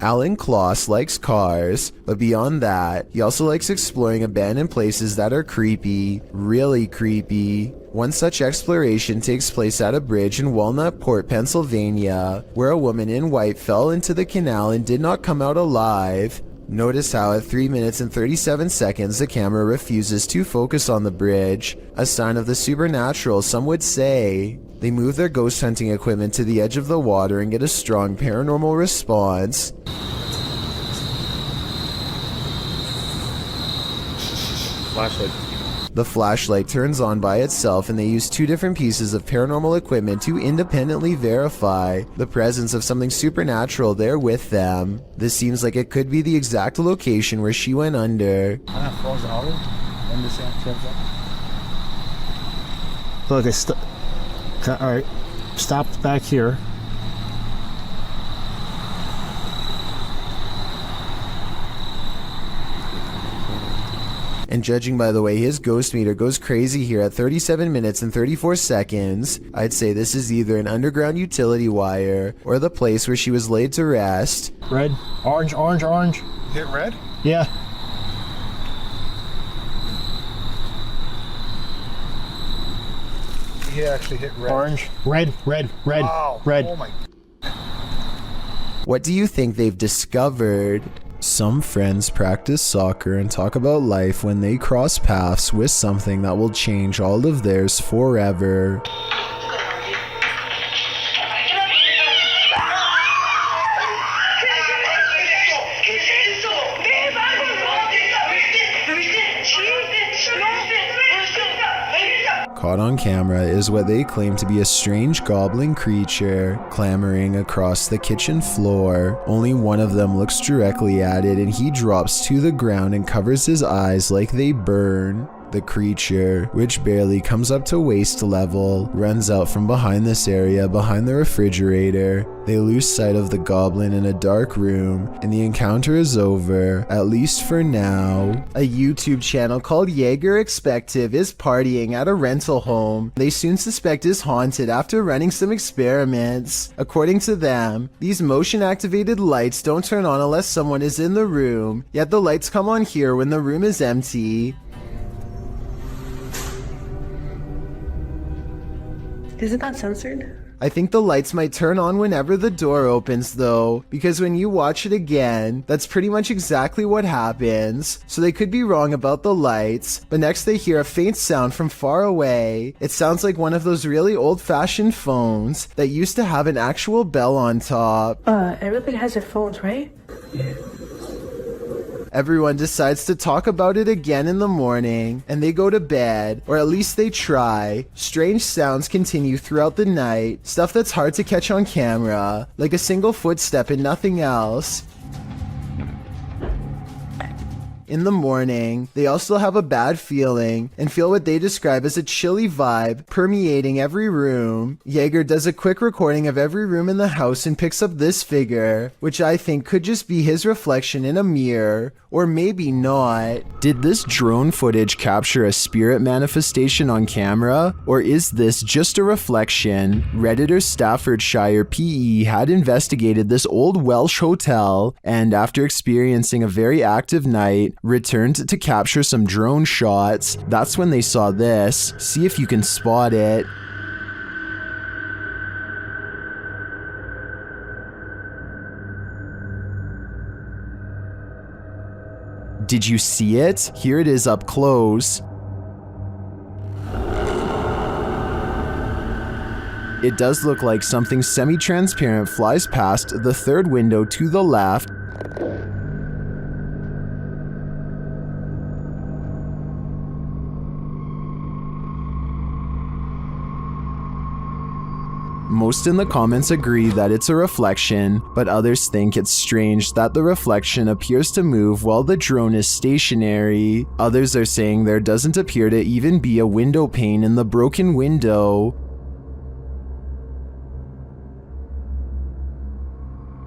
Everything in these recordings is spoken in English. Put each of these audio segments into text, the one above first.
Alan Kloss likes cars, but beyond that, he also likes exploring abandoned places that are creepy, really creepy. One such exploration takes place at a bridge in Walnut Port, Pennsylvania, where a woman in white fell into the canal and did not come out alive. Notice how at 3 minutes and 37 seconds the camera refuses to focus on the bridge, a sign of the supernatural, some would say. They move their ghost hunting equipment to the edge of the water and get a strong paranormal response. Flashlight. The flashlight turns on by itself, and they use 2 different pieces of paranormal equipment to independently verify the presence of something supernatural there with them. This seems like it could be the exact location where she went under. Look, alright, stopped back here. And judging by the way his ghost meter goes crazy here at 37 minutes and 34 seconds, I'd say this is either an underground utility wire or the place where she was laid to rest. Red, orange, orange, orange. Hit red? Yeah. He actually hit red. Orange, red, red, red, wow. red. Oh my. What do you think they've discovered? Some friends practice soccer and talk about life when they cross paths with something that will change all of theirs forever. Caught on camera is what they claim to be a strange goblin creature clambering across the kitchen floor. Only one of them looks directly at it, and he drops to the ground and covers his eyes like they burn. The creature, which barely comes up to waist level, runs out from behind this area behind the refrigerator. They lose sight of the goblin in a dark room, and the encounter is over, at least for now. A YouTube channel called Jaeger Expective is partying at a rental home they soon suspect is haunted after running some experiments. According to them, these motion-activated lights don't turn on unless someone is in the room, yet the lights come on here when the room is empty. Isn't that censored? I think the lights might turn on whenever the door opens though, because when you watch it again, that's pretty much exactly what happens. So they could be wrong about the lights, but next they hear a faint sound from far away. It sounds like one of those really old-fashioned phones that used to have an actual bell on top. Everybody has their phones, right? Yeah. Everyone decides to talk about it again in the morning, and they go to bed, or at least they try. Strange sounds continue throughout the night, stuff that's hard to catch on camera, like a single footstep and nothing else. In the morning, they also have a bad feeling and feel what they describe as a chilly vibe permeating every room. Jaeger does a quick recording of every room in the house and picks up this figure, which I think could just be his reflection in a mirror, or maybe not. Did this drone footage capture a spirit manifestation on camera, or is this just a reflection? Redditor Staffordshire PE had investigated this old Welsh hotel, and after experiencing a very active night, returned to capture some drone shots. That's when they saw this. See if you can spot it. Did you see it? Here it is up close. It does look like something semi-transparent flies past the third window to the left. Most in the comments agree that it's a reflection, but others think it's strange that the reflection appears to move while the drone is stationary. Others are saying there doesn't appear to even be a window pane in the broken window.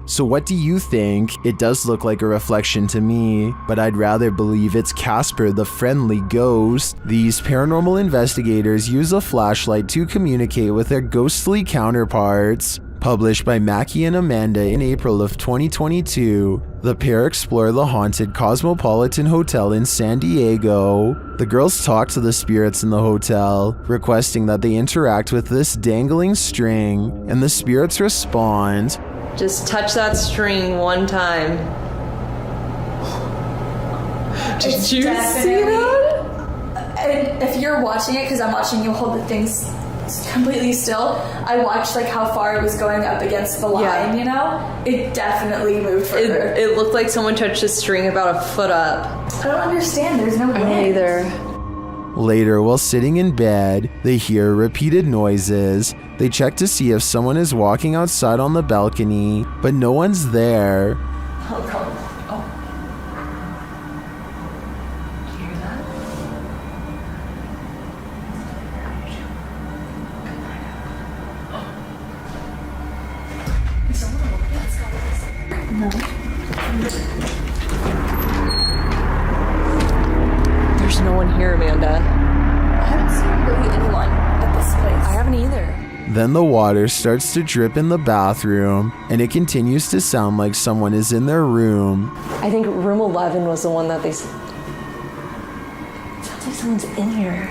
So what do you think? It does look like a reflection to me, but I'd rather believe it's Casper the friendly ghost. These paranormal investigators use a flashlight to communicate with their ghostly counterparts. Published by Mackie and Amanda in April of 2022, the pair explore the haunted Cosmopolitan Hotel in San Diego. The girls talk to the spirits in the hotel, requesting that they interact with this dangling string, and the spirits respond. Just touch that string one time. Did you see that? And if you're watching it, because I'm watching you hold the things completely still, I watched like how far it was going up against the line, you know? It definitely moved further. It looked like someone touched a string about a foot up. I don't understand. There's no wind. Either. Later, while sitting in bed, they hear repeated noises. They check to see if someone is walking outside on the balcony, but no one's there. Oh, God. Oh. You hear that? Is someone looking outside? No. There's no one here, Amanda. I haven't seen really anyone at this place. I haven't either. Then the water starts to drip in the bathroom, and it continues to sound like someone is in their room. I think room 11 was the one that they... Sounds like someone's in here.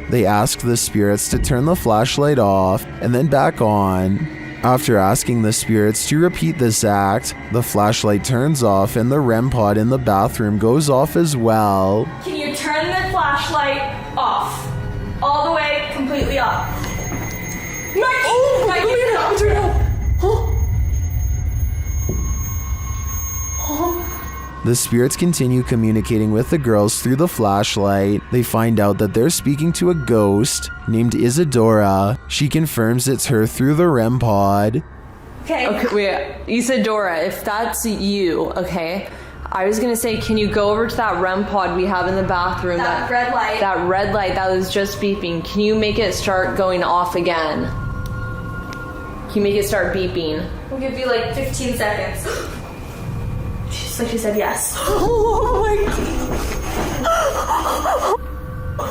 They ask the spirits to turn the flashlight off and then back on. After asking the spirits to repeat this act, the flashlight turns off and the REM pod in the bathroom goes off as well. Can you turn the flashlight off? All the way, completely off. Mikey, turn it off. The spirits continue communicating with the girls through the flashlight. They find out that they're speaking to a ghost named Isadora. She confirms it's her through the REM pod. Okay, wait. Isadora, if that's you, okay? I was gonna say, can you go over to that REM pod we have in the bathroom? That red light. That red light that was just beeping. Can you make it start going off again? Can you make it start beeping? We'll give you like 15 seconds. She's like, she said yes. Oh my God.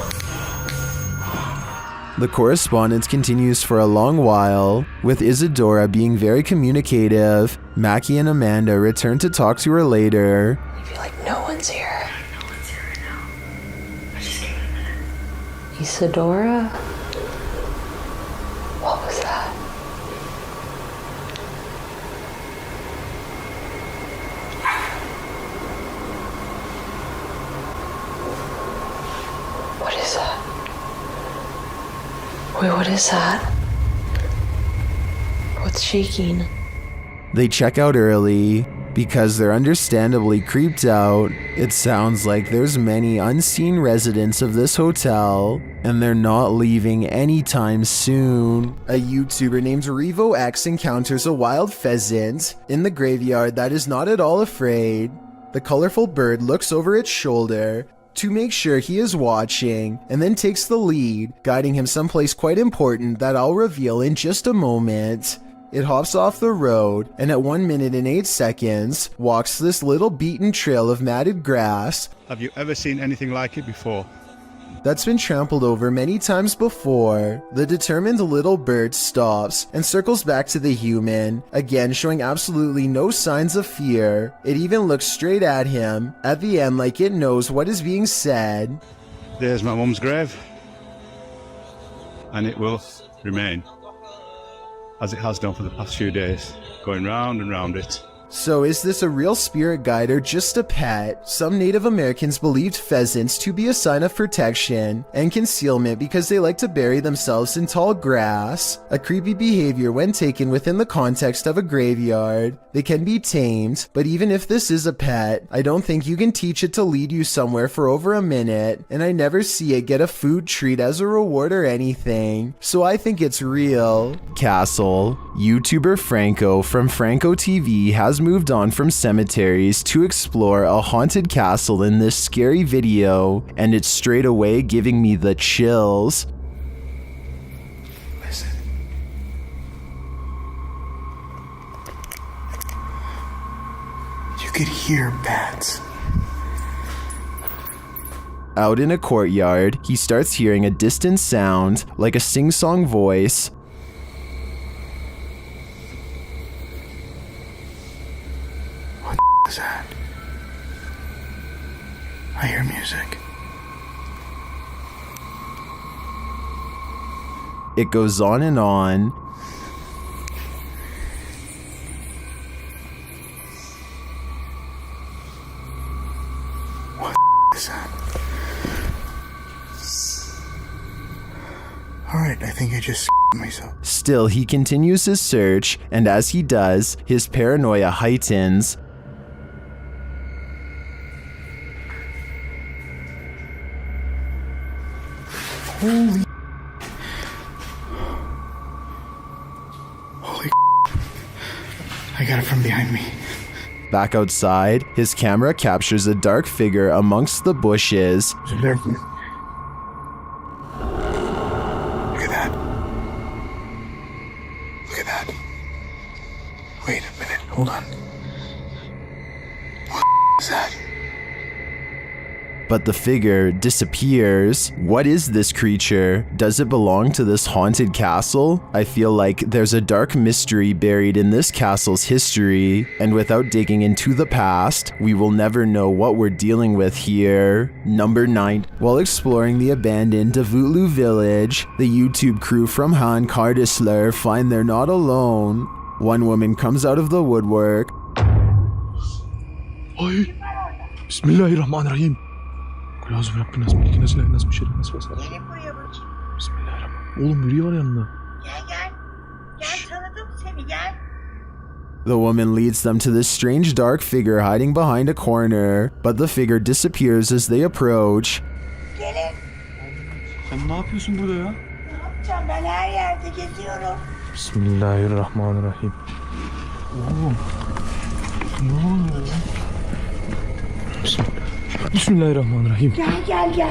The correspondence continues for a long while, with Isadora being very communicative. Mackie and Amanda return to talk to her later. I feel like no one's here. No one's here right now. I just gave it a minute. Isadora? What was that? What is that? Wait, what is that? What's shaking? They check out early because they're understandably creeped out. It sounds like there's many unseen residents of this hotel, and they're not leaving anytime soon. A YouTuber named RevoX encounters a wild pheasant in the graveyard that is not at all afraid. The colorful bird looks over its shoulder to make sure he is watching, and then takes the lead, guiding him someplace quite important that I'll reveal in just a moment. It hops off the road, and at 1 minute and 8 seconds, walks this little beaten trail of matted grass. Have you ever seen anything like it before? That's been trampled over many times before. The determined little bird stops and circles back to the human, again showing absolutely no signs of fear. It even looks straight at him, at the end like it knows what is being said. There's my mum's grave, and it will remain, as it has done for the past few days, going round and round it. So is this a real spirit guide or just a pet? Some Native Americans believed pheasants to be a sign of protection and concealment because they like to bury themselves in tall grass. A creepy behavior when taken within the context of a graveyard. They can be tamed, but even if this is a pet, I don't think you can teach it to lead you somewhere for over a minute, and I never see it get a food treat as a reward or anything. So I think it's real. Castle. YouTuber Franco from Franco TV has moved on from cemeteries to explore a haunted castle in this scary video, and it's straight away giving me the chills. Listen. You could hear bats. Out in a courtyard, he starts hearing a distant sound, like a sing-song voice. was that? I hear music. It goes on and on. What is that? Alright, I think I just myself. Still, he continues his search, and as he does, his paranoia heightens. Holy I got it from behind me. Back outside, his camera captures a dark figure amongst the bushes. There. Look at that. Look at that. Wait a minute. Hold on. What is that? But the figure disappears. What is this creature? Does it belong to this haunted castle? I feel like there's a dark mystery buried in this castle's history, and without digging into the past, we will never know what we're dealing with here. Number 9. While exploring the abandoned Dulu Village, the YouTube crew from Han Kardisler find they're not alone. One woman comes out of the woodwork. Ay, Bismillahirrahmanirrahim. Kul auzu bi rabbin nas, melikin nas, ilahin nas, müşerrin nas, vesselam. Gelin buraya bakayım. Bismillahirrahmanirrahim. Oğlum biri var yanında. Gel. Gel tanıdım seni gel. The woman leads them to this strange dark figure hiding behind a corner, but the figure disappears as they approach. Gelin. Sen ne yapıyorsun burada ya? Ne yapacağım ben her yerde geziyorum. Bismillahirrahmanirrahim. Oğlum. Ne oluyor ya? Bismillahirrahmanirrahim. Gel.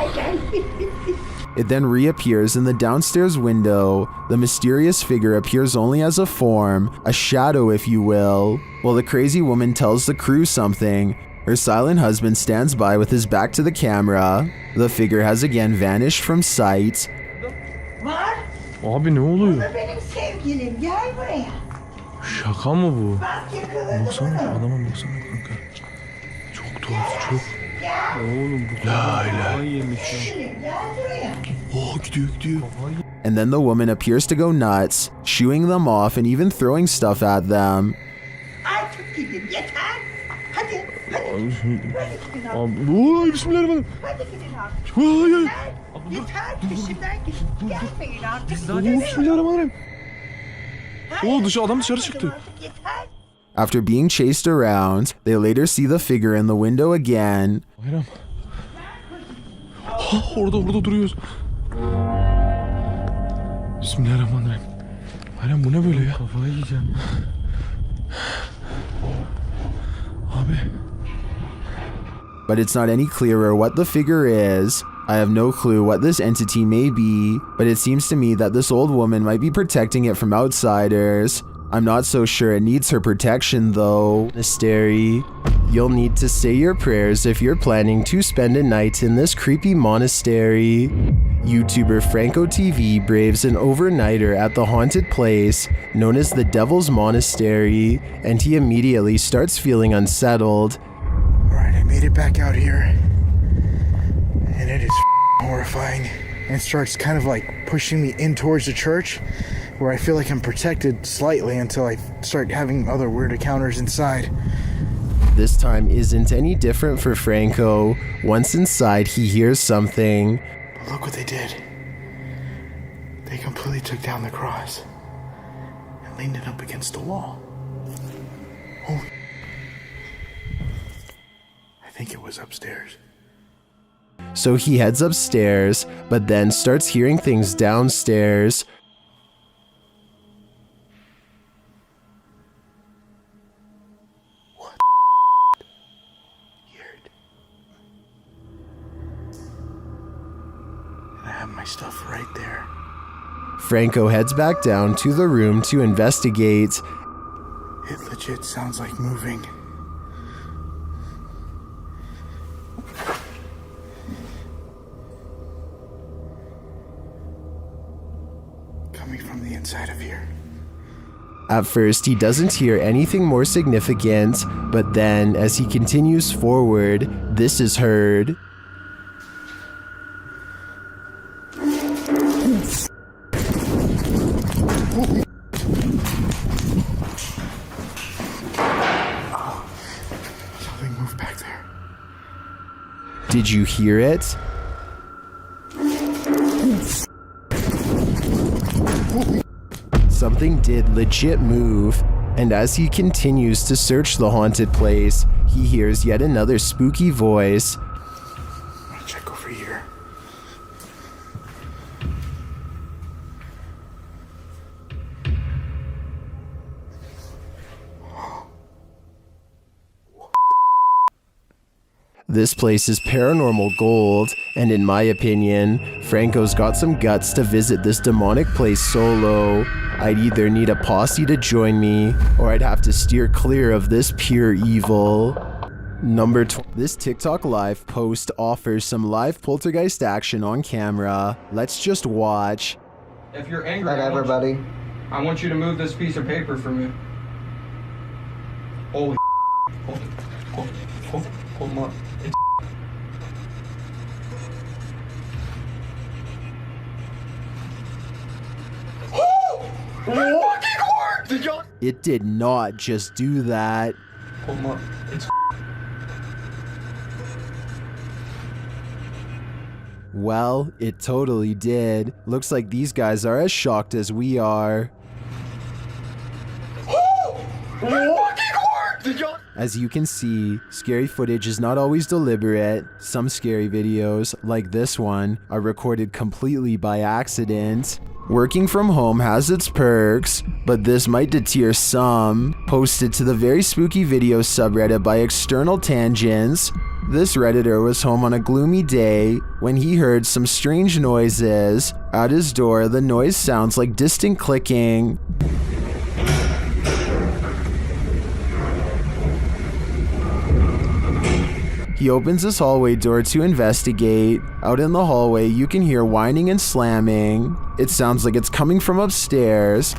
It then reappears in the downstairs window. The mysterious figure appears only as a form, a shadow if you will. While the crazy woman tells the crew something, her silent husband stands by with his back to the camera. The figure has again vanished from sight. Var. Abi ne oluyor? Bu da benim sevgilim. Gel buraya. Şaka mı bu? Bak yakaladım Baksana onu. adama baksana kanka. Çok tuhaf çok. Gel. Oğlum bu la ilahe yemiş ya. Gel buraya. Oh gidiyor. And then the woman appears to go nuts, shooing them off and even throwing stuff at them. Artık gidin yeter. Hadi. Hadi gidin artık. Abi oy bismillahirrahmanirrahim. Hadi gidin artık. Ay. Yeter. Peşimden gidin. Gelmeyin artık. Oh bismillahirrahmanirrahim. Adam dışarı çıktı. Artık yeter. After being chased around, they later see the figure in the window again. Bayram. Orada duruyoruz. Bismillahirrahmanirrahim. Bayram bu ne böyle ya? Kafayı yiyeceğim. Abi. But it's not any clearer what the figure is. I have no clue what this entity may be, but it seems to me that this old woman might be protecting it from outsiders. I'm not so sure it needs her protection though. Monastery. You'll need to say your prayers if you're planning to spend a night in this creepy monastery. YouTuber Franco TV braves an overnighter at the haunted place known as the Devil's Monastery, and he immediately starts feeling unsettled. Alright, I made it back out here. And it is horrifying. And it starts kind of like pushing me in towards the church, where I feel like I'm protected slightly until I start having other weird encounters inside. This time isn't any different for Franco. Once inside, he hears something. But look what they did. They completely took down the cross and leaned it up against the wall. Holy. I think it was upstairs. So he heads upstairs, but then starts hearing things downstairs. What? Weird. And I have my stuff right there. Franco heads back down to the room to investigate. It legit sounds like moving. Coming from the inside of here. At first, he doesn't hear anything more significant, but then, as he continues forward, this is heard. Something moved back there. Did you hear it? Something did legit move, and as he continues to search the haunted place, he hears yet another spooky voice. I'm gonna check over here. This place is paranormal gold, and in my opinion, Franco's got some guts to visit this demonic place solo. I'd either need a posse to join me, or I'd have to steer clear of this pure evil. Number 2. This TikTok live post offers some live poltergeist action on camera. Let's just watch. If you're angry, I want you to move this piece of paper for me. Holy hold on. It did not just do that. Hold on. It's Well, it totally did. Looks like these guys are as shocked as we are. As you can see, scary footage is not always deliberate. Some scary videos, like this one, are recorded completely by accident. Working from home has its perks, but this might deter some. Posted to the very spooky videos subreddit by External Tangents, this redditor was home on a gloomy day when he heard some strange noises. At his door, the noise sounds like distant clicking. He opens his hallway door to investigate. Out in the hallway, you can hear whining and slamming. It sounds like it's coming from upstairs.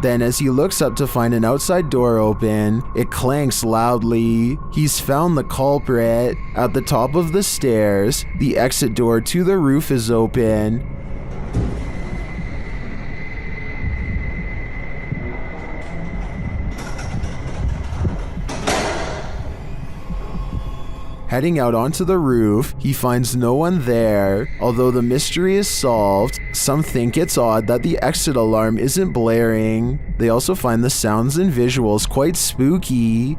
Then as he looks up to find an outside door open, it clanks loudly. He's found the culprit. At the top of the stairs, the exit door to the roof is open. Heading out onto the roof, he finds no one there. Although the mystery is solved, some think it's odd that the exit alarm isn't blaring. They also find the sounds and visuals quite spooky.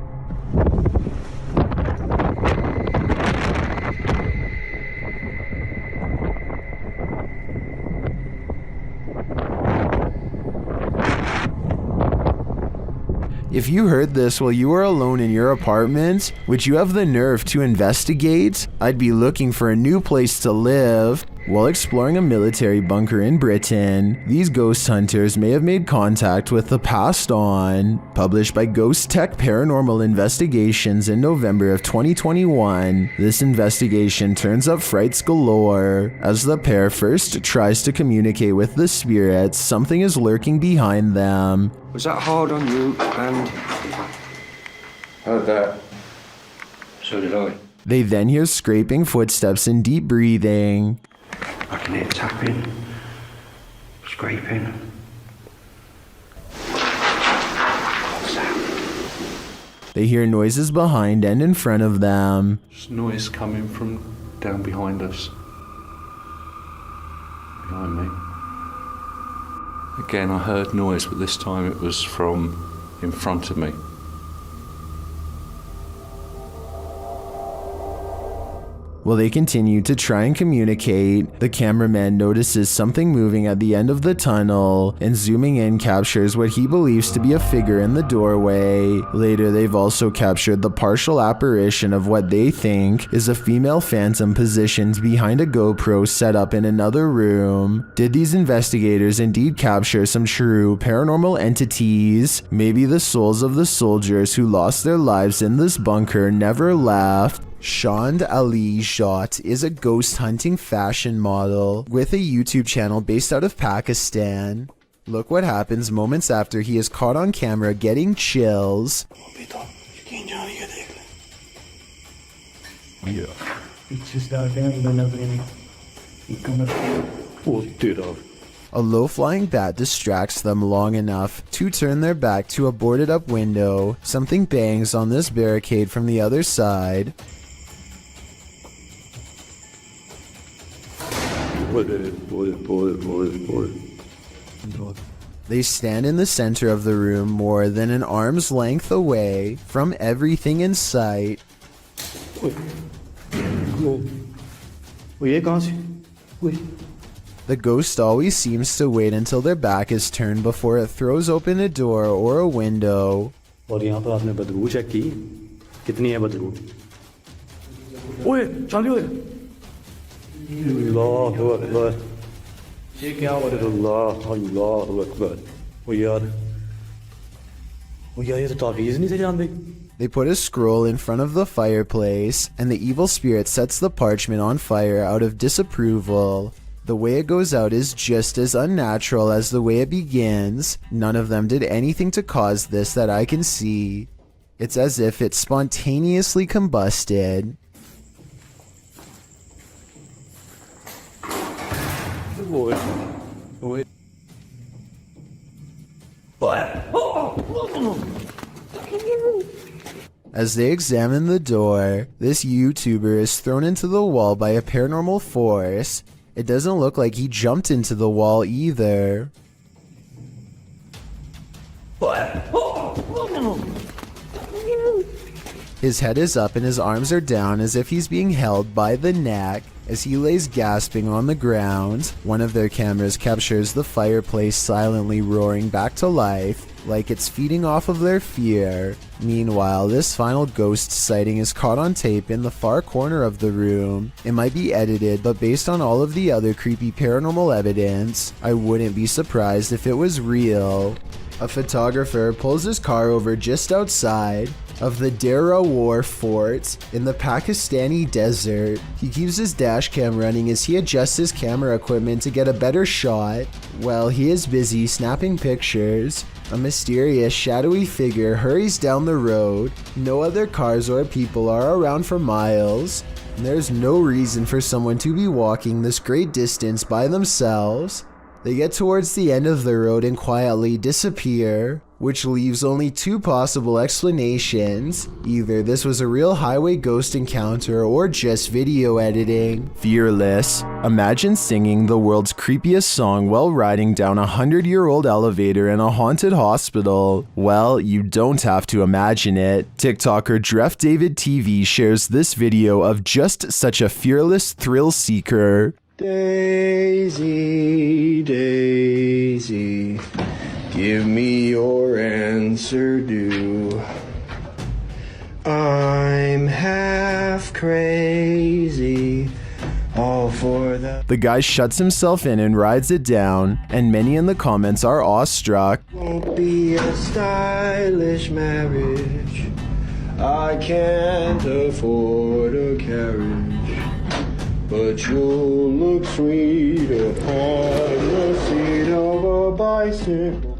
If you heard this while you were alone in your apartment, would you have the nerve to investigate? I'd be looking for a new place to live. While exploring a military bunker in Britain, these ghost hunters may have made contact with the passed on. Published by Ghost Tech Paranormal Investigations in November of 2021, this investigation turns up frights galore. As the pair first tries to communicate with the spirits, something is lurking behind them. Was that hard on you? And heard that. So did I. They then hear scraping footsteps and deep breathing. I can hear tapping, scraping. What's that? They hear noises behind and in front of them. There's noise coming from down behind us. Behind me. Again, I heard noise, but this time it was from in front of me. While they continue to try and communicate, the cameraman notices something moving at the end of the tunnel, and zooming in captures what he believes to be a figure in the doorway. Later, they've also captured the partial apparition of what they think is a female phantom positioned behind a GoPro set up in another room. Did these investigators indeed capture some true paranormal entities? Maybe the souls of the soldiers who lost their lives in this bunker never left. Shand Ali Jat is a ghost hunting fashion model with a YouTube channel based out of Pakistan. Look what happens moments after he is caught on camera getting chills. A low-flying bat distracts them long enough to turn their back to a boarded-up window. Something bangs on this barricade from the other side. They stand in the center of the room more than an arm's length away from everything in sight. The ghost always seems to wait until their back is turned before it throws open a door or a window. They put a scroll in front of the fireplace, and the evil spirit sets the parchment on fire out of disapproval. The way it goes out is just as unnatural as the way it begins. None of them did anything to cause this that I can see. It's as if it spontaneously combusted. As they examine the door, this YouTuber is thrown into the wall by a paranormal force. It doesn't look like he jumped into the wall either. His head is up and his arms are down as if he's being held by the neck. As he lays gasping on the ground, one of their cameras captures the fireplace silently roaring back to life, like it's feeding off of their fear. Meanwhile, this final ghost sighting is caught on tape in the far corner of the room. It might be edited, but based on all of the other creepy paranormal evidence, I wouldn't be surprised if it was real. A photographer pulls his car over just outside of the Dera War Fort in the Pakistani desert. He keeps his dash cam running as he adjusts his camera equipment to get a better shot. While he is busy snapping pictures, a mysterious shadowy figure hurries down the road. No other cars or people are around for miles. There's no reason for someone to be walking this great distance by themselves. They get towards the end of the road and quietly disappear, which leaves only two possible explanations. Either this was a real highway ghost encounter or just video editing. Fearless. Imagine singing the world's creepiest song while riding down a 100-year-old elevator in a haunted hospital. Well, you don't have to imagine it. TikToker Dreff David TV shares this video of just such a fearless thrill seeker. Daisy, Daisy, give me your answer due. I'm half crazy, all for the... The guy shuts himself in and rides it down, and many in the comments are awestruck. Won't be a stylish marriage. I can't afford a carriage. But you'll look sweet upon the seat of a bicycle.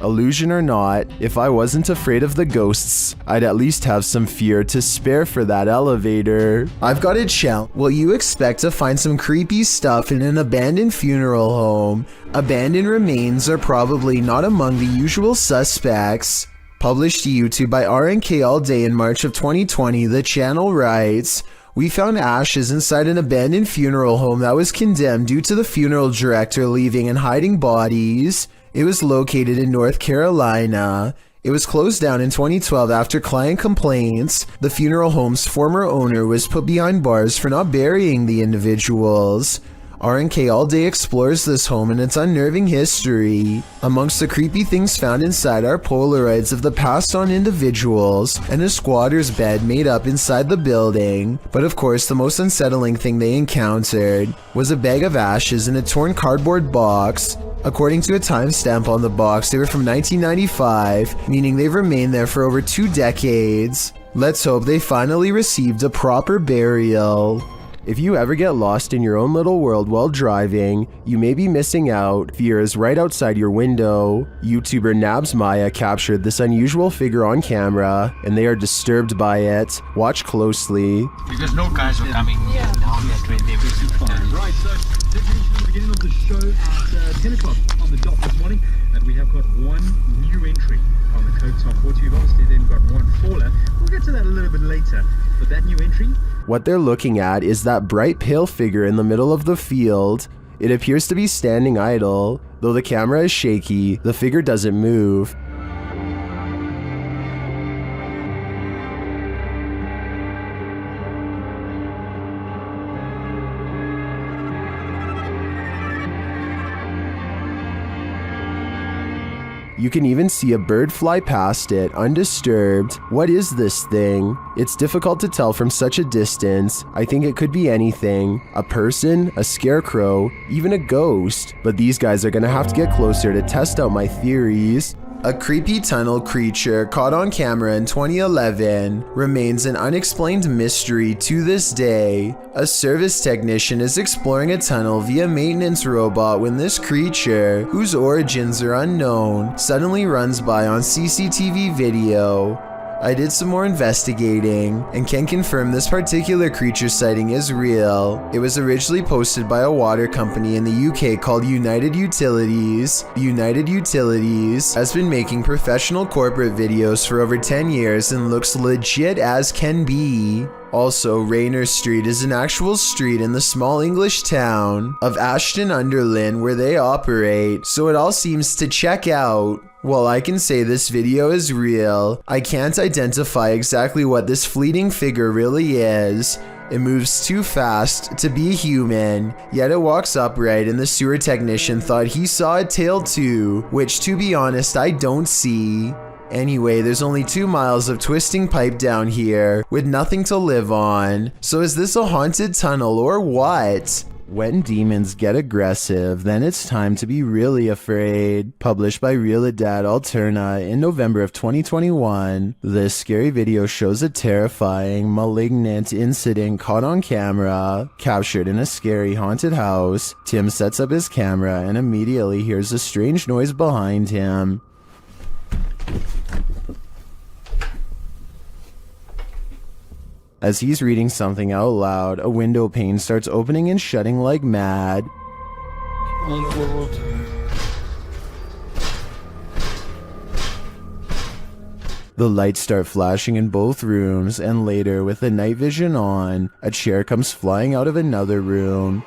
Illusion or not, if I wasn't afraid of the ghosts, I'd at least have some fear to spare for that elevator. I've got a challenge. Will you expect to find some creepy stuff in an abandoned funeral home? Abandoned remains are probably not among the usual suspects. Published to YouTube by RNK All Day in March of 2020, the channel writes, "We found ashes inside an abandoned funeral home that was condemned due to the funeral director leaving and hiding bodies. It was located in North Carolina. It was closed down in 2012 after client complaints. The funeral home's former owner was put behind bars for not burying the individuals." RNK All Day explores this home and its unnerving history. Amongst the creepy things found inside are Polaroids of the passed on individuals and a squatter's bed made up inside the building. But of course, the most unsettling thing they encountered was a bag of ashes in a torn cardboard box. According to a timestamp on the box, they were from 1995, meaning they've remained there for over 2 decades. Let's hope they finally received a proper burial. If you ever get lost in your own little world while driving, you may be missing out. Fear is right outside your window. YouTuber Nabs Maya captured this unusual figure on camera, and they are disturbed by it. Watch closely. Because no guys are coming down that way. They will Right, so the beginning of the show at 10 o'clock on the dot this morning, and we have got one new entry on the Coke Top 40. We've obviously then got one faller. We'll get to that a little bit later, but that new entry. What they're looking at is that bright pale figure in the middle of the field. It appears to be standing idle. Though the camera is shaky, the figure doesn't move. You can even see a bird fly past it, undisturbed. What is this thing? It's difficult to tell from such a distance. I think it could be anything. A person, a scarecrow, even a ghost. But these guys are gonna have to get closer to test out my theories. A creepy tunnel creature caught on camera in 2011 remains an unexplained mystery to this day. A service technician is exploring a tunnel via maintenance robot when this creature, whose origins are unknown, suddenly runs by on CCTV video. I did some more investigating and can confirm this particular creature sighting is real. It was originally posted by a water company in the UK called United Utilities. United Utilities has been making professional corporate videos for over 10 years and looks legit as can be. Also, Rayner Street is an actual street in the small English town of Ashton-under-Lyne where they operate, so it all seems to check out. While I can say this video is real, I can't identify exactly what this fleeting figure really is. It moves too fast to be human, yet it walks upright, and the sewer technician thought he saw a tail too, which to be honest I don't see. Anyway, there's only 2 miles of twisting pipe down here with nothing to live on. So is this a haunted tunnel or what? When demons get aggressive, then it's time to be really afraid. Published by Realidad Alterna in November of 2021, this scary video shows a terrifying, malignant incident caught on camera, captured in a scary haunted house. Tim sets up his camera and immediately hears a strange noise behind him. As he's reading something out loud, a window pane starts opening and shutting like mad. The lights start flashing in both rooms, and later, with the night vision on, a chair comes flying out of another room.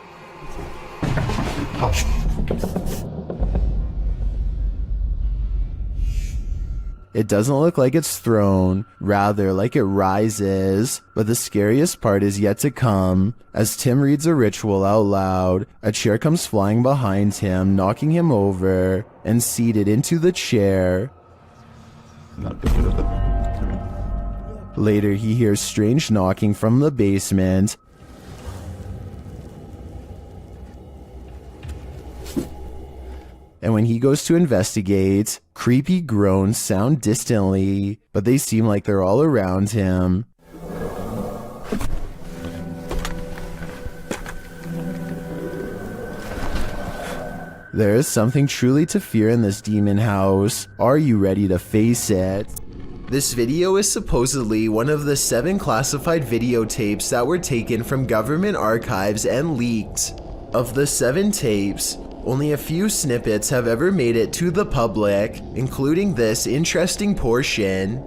It doesn't look like it's thrown, rather like it rises. But the scariest part is yet to come. As Tim reads a ritual out loud, a chair comes flying behind him, knocking him over, and seated into the chair. Later, he hears strange knocking from the basement. And when he goes to investigate, creepy groans sound distantly, but they seem like they're all around him. There is something truly to fear in this demon house. Are you ready to face it? This video is supposedly one of the 7 classified videotapes that were taken from government archives and leaked. Of the 7 tapes, only a few snippets have ever made it to the public, including this interesting portion.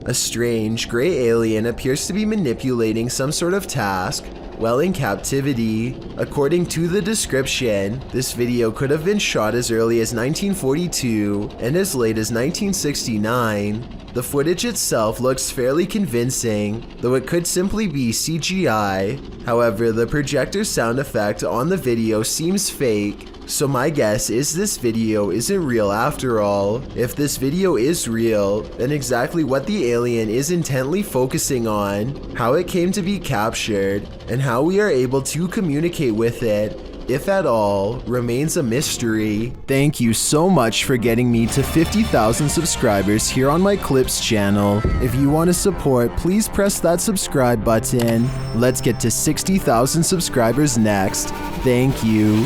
A strange, gray alien appears to be manipulating some sort of task while in captivity. According to the description, this video could have been shot as early as 1942 and as late as 1969. The footage itself looks fairly convincing, though it could simply be CGI. However, the projector sound effect on the video seems fake, So my guess is this video isn't real after all. If this video is real, then exactly what the alien is intently focusing on, how it came to be captured, and how we are able to communicate with it, if at all, remains a mystery. Thank you so much for getting me to 50,000 subscribers here on my Clips channel. If you want to support, please press that subscribe button. Let's get to 60,000 subscribers next. Thank you.